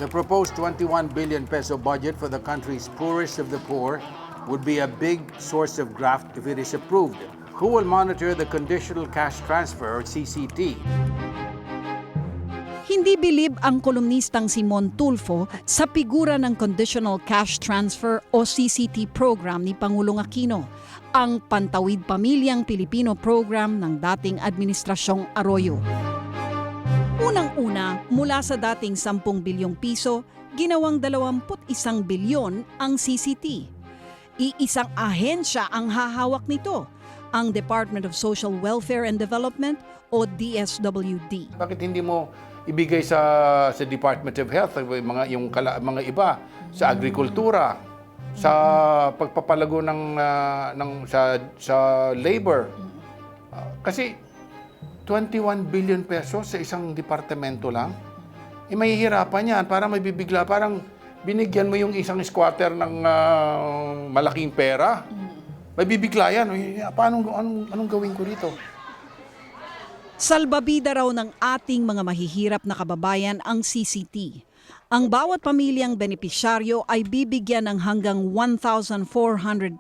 The proposed 21 billion peso budget for the country's poorest of the poor would be a big source of graft if it is approved. Who will monitor the Conditional Cash Transfer or CCT? Hindi bilib ang kolumnistang Simon Tulfo sa figura ng Conditional Cash Transfer o CCT program ni Pangulong Aquino, ang Pantawid Pamilyang Pilipino program ng dating Administrasyong Arroyo. Unang-una, mula sa dating 10 bilyong piso, ginawang 21 bilyon ang CCT. Iisang ahensya ang hahawak nito, ang Department of Social Welfare and Development o DSWD. Bakit hindi mo ibigay sa Department of Health mga iba sa agrikultura, sa pagpapalago sa labor? Kasi 21 billion pesos sa isang departamento lang, mahihirapan yan. Para mabibigla, parang binigyan mo yung isang squatter ng malaking pera, mabibigla yan. Anong gawin ko rito? Salbabida raw ng ating mga mahihirap na kababayan ang CCT. Ang bawat pamilyang benepisyaryo ay bibigyan ng hanggang 1,400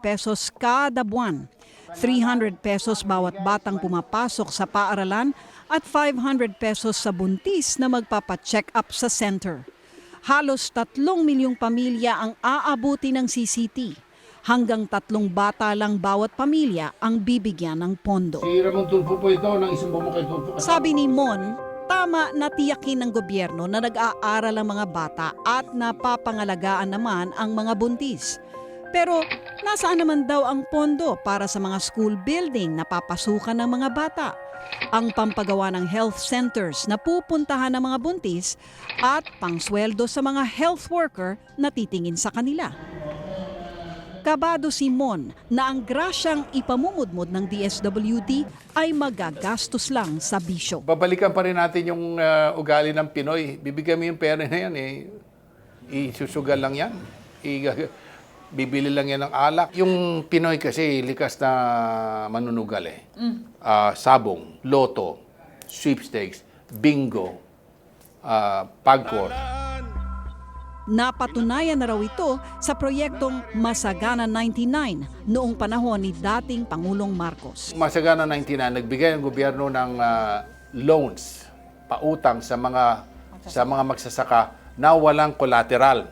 pesos kada buwan. 300 pesos bawat batang pumapasok sa paaralan at 500 pesos sa buntis na magpapacheck up sa center. Halos 3 milyong pamilya ang aabuti ng CCT. Hanggang 3 bata lang bawat pamilya ang bibigyan ng pondo. Si Ramon Tulfo po ito, ng isang bumukay Tulfo. Sabi ni Mon, tama na tiyakin ng gobyerno na nag-aaral ang mga bata at napapangalagaan naman ang mga buntis. Pero nasaan naman daw ang pondo para sa mga school building na papasukan ng mga bata? Ang pampagawa ng health centers na pupuntahan ng mga buntis at pangsweldo sa mga health worker na titingin sa kanila. Kabado si Mon na ang grasyang ipamumudmod ng DSWD ay magagastos lang sa bisyo. Babalikan pa rin natin yung ugali ng Pinoy. Bibigyan mo yung pera na yan, isusugal lang yan. Bibili lang yan ng alak. Yung Pinoy kasi likas na manunugal sabong, loto, sweepstakes, bingo, pagkor. Napatunayan na raw ito sa proyektong Masagana 99 noong panahon ni dating Pangulong Marcos. Masagana 99, nagbigay ang gobyerno ng loans, pautang sa mga magsasaka na walang collateral.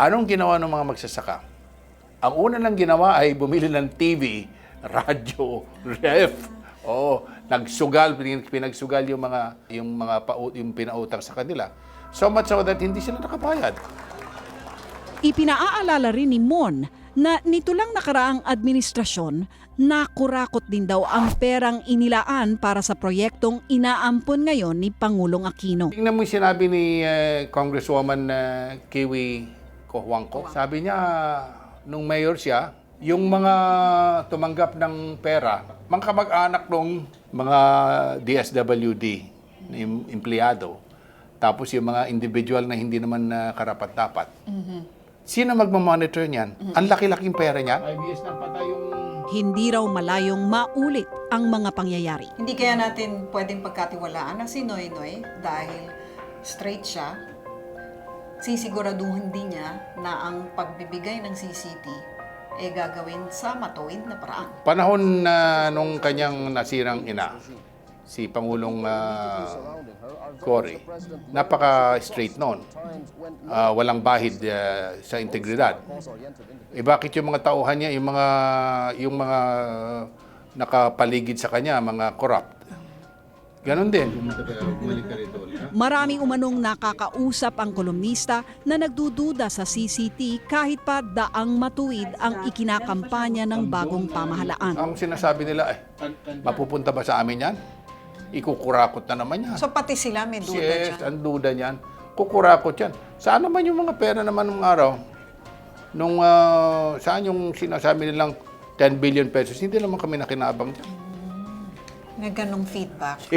Anong ginawa ng mga magsasaka? Ang una lang ginawa ay bumili ng TV, radyo, ref. Nagsugal, pinagsugal yung pinautang sa kanila. So much so that hindi sila nakabayad. Ipinaaalala rin ni Mon na nito lang nakaraang administrasyon, nakurakot din daw ang perang inilaan para sa proyektong inaampon ngayon ni Pangulong Aquino. Tingnan mo yung sinabi ni Congresswoman Kiwi Cojuangco. Sabi niya, nung mayor siya, yung mga tumanggap ng pera, mga kamag-anak ng mga DSWD na empleyado, tapos yung mga individual na hindi naman karapat-dapat. Sino magmamonitor niyan? Ang laki-laking pera niya. IBS na patay yung... Hindi raw malayong maulit ang mga pangyayari. Hindi kaya natin pwedeng pagkatiwalaan na si Noy Noy dahil straight siya, sisiguraduhin din niya na ang pagbibigay ng CCT gagawin sa matuwid na paraan. Panahon nung kanyang nasirang ina, si Pangulong Cory, napaka-straight noon. Walang bahid sa integridad. Bakit yung mga tauhan niya, yung mga nakapaligid sa kanya, mga corrupt? Ganon din. Maraming umanong nakakausap ang kolumnista na nagdududa sa CCT kahit pa daang matuwid ang ikinakampanya ng bagong pamahalaan. Ang sinasabi nila, mapupunta ba sa amin yan? Ikukurakot na naman yan. So pati sila may duda Yes, dyan. ang duda niyan. Kukurakot yan. Saan naman yung mga pera naman ng araw? Saan yung sinasabi nilang 10 billion pesos? Hindi naman kami nakinabang dyan. May ganong feedback.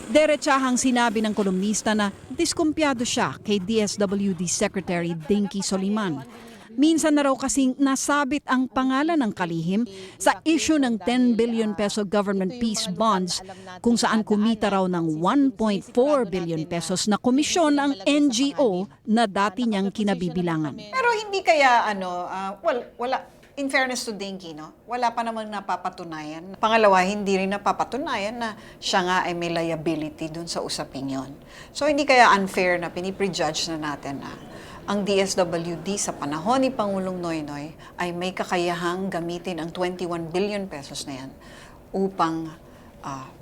Derechahang sinabi ng kolumnista na diskumpiyado siya kay DSWD Secretary Dinky Soliman. Minsan na raw kasing nasabit ang pangalan ng kalihim sa issue ng 10 billion peso government peace bonds kung saan kumita raw ng 1.4 billion pesos na komisyon ang NGO na dati niyang kinabibilangan. Pero hindi kaya wala, in fairness to Dinky, no? Wala pa namang napapatunayan. Pangalawa, hindi rin napapatunayan na siya nga ay may liability dun sa usaping yon. So hindi kaya unfair na piniprejudge na natin na ang DSWD sa panahon ni Pangulong Noynoy ay may kakayahang gamitin ang 21 billion pesos na yan upang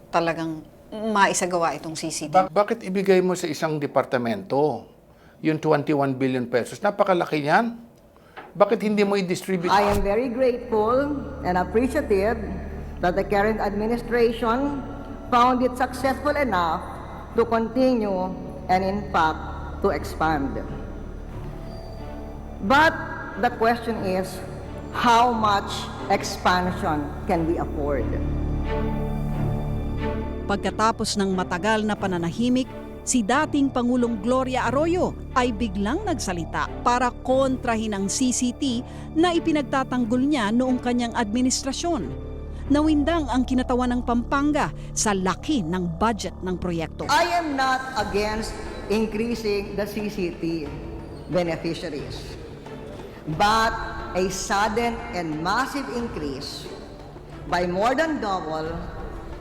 talagang maisagawa itong CCTV. Bakit ibigay mo sa isang departamento yung 21 billion pesos? Napakalaki niyan. Bakit hindi mo i-distribute? I am very grateful and appreciative that the current administration found it successful enough to continue and in fact to expand. But the question is, how much expansion can we afford? Pagkatapos ng matagal na pananahimik, si dating Pangulong Gloria Arroyo ay biglang nagsalita para kontrahin ang CCT na ipinagtatanggol niya noong kanyang administrasyon. Nawindang ang kinatawan ng Pampanga sa laki ng budget ng proyekto. I am not against increasing the CCT beneficiaries, but a sudden and massive increase by more than double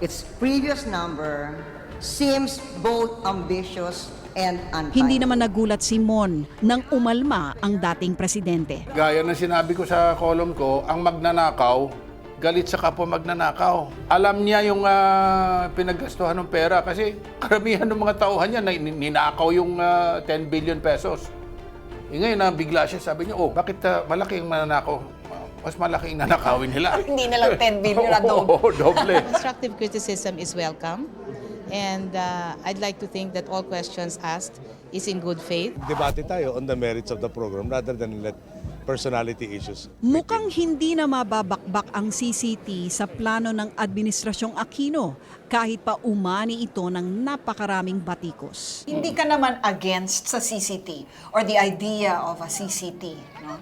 its previous number seems both ambitious and untimely. Hindi naman nagulat si Mon nang umalma ang dating presidente. Gaya ng sinabi ko sa column ko, ang magnanakaw, galit sa kapwa magnanakaw. Alam niya yung pinaggastuhan ng pera kasi karamihan ng mga tauhan niya ninakaw yung 10 billion pesos. Ngayon bigla siya, sabi niya, bakit malaki yung mananakaw? Mas malaki yung nanakawin nila. Hindi na lang 10 billion na doble. Oo, doble. Constructive criticism is welcome, and I'd like to think that all questions asked is in good faith. Debate tayo on the merits of the program rather than let personality issues. Mukhang hindi na mababakbak ang CCT sa plano ng Administrasyong Aquino kahit pa umani ito ng napakaraming batikos. Hindi ka naman against sa CCT or the idea of a CCT, no?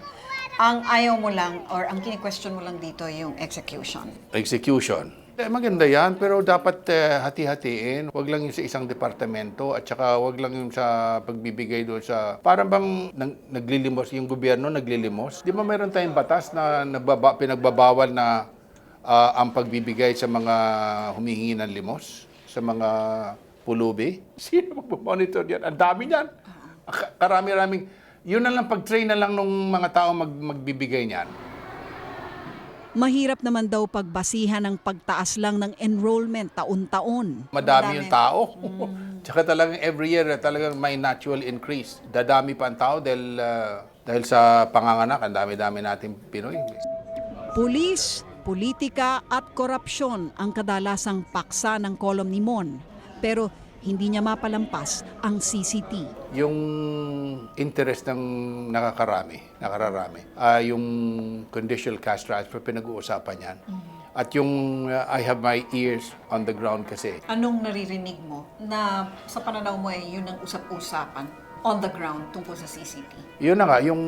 Ang ayaw mo lang or ang kini-question mo lang dito yung execution. Execution. Maganda yan, pero dapat hati-hatiin. Huwag lang yung sa isang departamento at saka huwag lang yung sa pagbibigay doon sa... Parang bang naglilimos, yung gobyerno naglilimos. Di ba mayroon tayong batas na pinagbabawal na ang pagbibigay sa mga humihingi ng limos? Sa mga pulubi? Sino mag-monitor yan? Ang dami yan. Karami-raming... Yun na lang, pag-train na lang ng mga tao magbibigay niyan. Mahirap naman daw pagbasihan ng pagtaas lang ng enrollment taon-taon. Madami yung tao. Tsaka talagang every year talagang may natural increase. Dadami pa ang tao dahil sa panganganak, ang dami-dami nating Pinoy. Pulis, politika at korupsyon ang kadalasang paksa ng kolom ni Mon. Pero hindi niya mapalampas ang CCT. Yung interest ng nakararami, yung conditional cash transfer, pinag-uusapan yan. At yung I have my ears on the ground kasi. Anong naririnig mo na sa pananaw mo ay yun ang usap-usapan on the ground tungkol sa CCT? Yun na nga, yung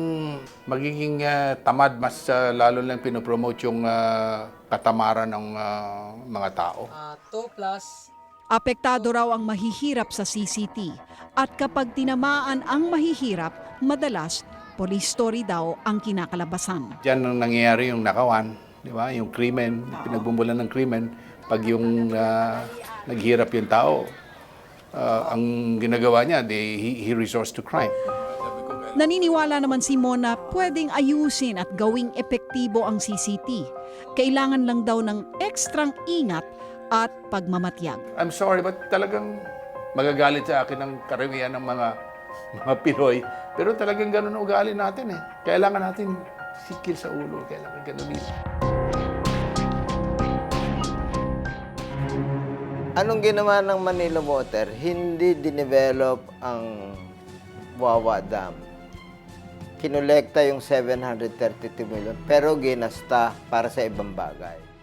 magiging tamad, mas lalo lang pinopromote yung katamaran ng mga tao. 2 plus Apektado raw ang mahihirap sa CCT at kapag tinamaan ang mahihirap, madalas police story daw ang kinakalabasan. Diyan ang nangyayari yung nakawan, di ba? Yung krimen, pinagbumulan ng krimen. Pag yung naghirap yung tao, ang ginagawa niya, he resorts to crime. Naniniwala naman si Mona pwedeng ayusin at gawing epektibo ang CCT. Kailangan lang daw ng ekstrang ingat at pagmamatiyag. I'm sorry, but talagang magagalit sa akin ang karamihan ng mga Pinoy. Pero talagang ganun ang ugali natin eh. Kailangan natin sikil sa ulo. Kailangan ganun din. Anong ginawa ng Manila Water? Hindi dinevelop ang Wawa Dam. Kinolekta yung 732 million pero ginasta para sa ibang bagay.